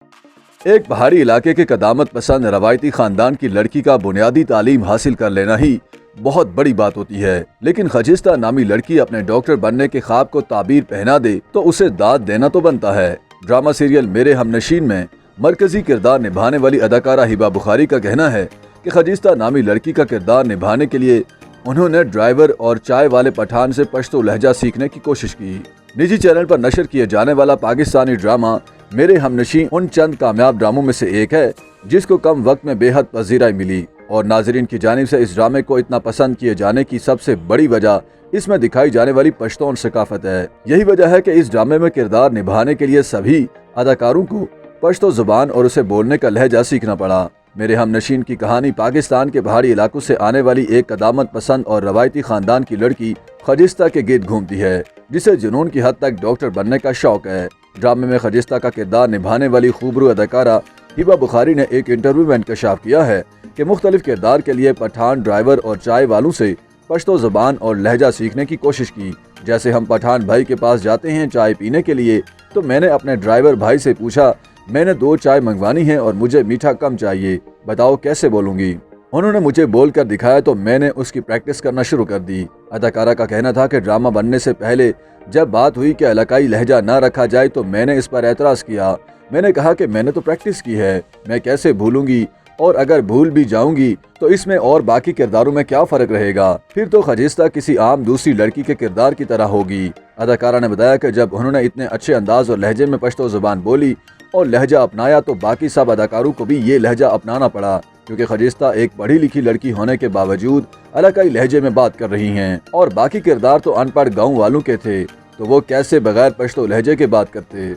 ایک پہاڑی علاقے کے قدامت پسند روایتی خاندان کی لڑکی کا بنیادی تعلیم حاصل کر لینا ہی بہت بڑی بات ہوتی ہے، لیکن خجستہ نامی لڑکی اپنے ڈاکٹر بننے کے خواب کو تعبیر پہنا دے تو اسے داد دینا تو بنتا ہے۔ ڈرامہ سیریل میرے ہمنشین میں مرکزی کردار نبھانے والی اداکارہ ہبہ بخاری کا کہنا ہے کہ خجستہ نامی لڑکی کا کردار نبھانے کے لیے انہوں نے ڈرائیور اور چائے والے پٹھان سے پشتو لہجہ سیکھنے کی کوشش کی۔ نجی چینل پر نشر کیے جانے والا پاکستانی ڈرامہ میرے ہمنشین ان چند کامیاب ڈراموں میں سے ایک ہے جس کو کم وقت میں بے حد پذیرائی ملی، اور ناظرین کی جانب سے اس ڈرامے کو اتنا پسند کیے جانے کی سب سے بڑی وجہ اس میں دکھائی جانے والی پشتون ثقافت ہے۔ یہی وجہ ہے کہ اس ڈرامے میں کردار نبھانے کے لیے سبھی اداکاروں کو پشتو زبان اور اسے بولنے کا لہجہ سیکھنا پڑا۔ میرے ہمنشین کی کہانی پاکستان کے پہاڑی علاقوں سے آنے والی ایک قدامت پسند اور روایتی خاندان کی لڑکی خجستہ کے گرد گھومتی ہے، جسے جنون کی حد تک ڈاکٹر بننے کا شوق ہے۔ ڈرامے میں خجستہ کا کردار نبھانے والی خوبرو اداکارہ ہبہ بخاری نے ایک انٹرویو میں انکشاف کیا ہے کہ مختلف کردار کے لیے پٹھان ڈرائیور اور چائے والوں سے پشتو زبان اور لہجہ سیکھنے کی کوشش کی۔ جیسے ہم پٹھان بھائی کے پاس جاتے ہیں چائے پینے کے لیے تو میں نے اپنے ڈرائیور بھائی سے پوچھا، میں نے 2 چائے منگوانی ہیں اور مجھے میٹھا کم چاہیے، بتاؤ کیسے بولوں گی؟ انہوں نے مجھے بول کر دکھایا تو میں نے اس کی پریکٹس کرنا شروع کر دی۔ اداکارہ کا کہنا تھا کہ ڈرامہ بننے سے پہلے جب بات ہوئی کہ علاقائی لہجہ نہ رکھا جائے تو میں نے اس پر اعتراض کیا۔ میں نے کہا کہ میں نے تو پریکٹس کی ہے، میں کیسے بھولوں گی، اور اگر بھول بھی جاؤں گی تو اس میں اور باقی کرداروں میں کیا فرق رہے گا، پھر تو خجستہ کسی عام دوسری لڑکی کے کردار کی طرح ہوگی۔ اداکارہ نے بتایا کہ جب انہوں نے اتنے اچھے انداز اور لہجے میں پشتو زبان بولی اور لہجہ اپنایا تو باقی سب اداکاروں کو بھی یہ لہجہ اپنانا پڑا، کیونکہ خجستہ ایک پڑھی لکھی لڑکی ہونے کے باوجود علاقائی لہجے میں بات کر رہی ہیں، اور باقی کردار تو ان پڑھ گاؤں والوں کے تھے، تو وہ کیسے بغیر پشتو لہجے کے بات کرتے۔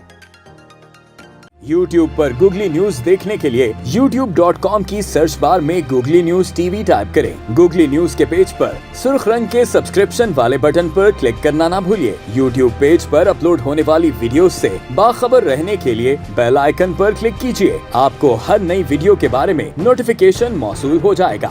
YouTube پر گوگلی نیوز دیکھنے کے لیے youtube.com کی سرچ بار میں googly news T V type کریں۔ گوگلی نیوز کے پیج پر سرخ رنگ کے سبسکرپشن والے بٹن پر کلک کرنا نہ بھولیے۔ YouTube پیج پر اپلوڈ ہونے والی ویڈیوز سے باخبر رہنے کے لیے بیل آئیکن پر کلک کیجیے۔ آپ کو ہر نئی ویڈیو کے بارے میں نوٹیفیکیشن موصول ہو جائے گا۔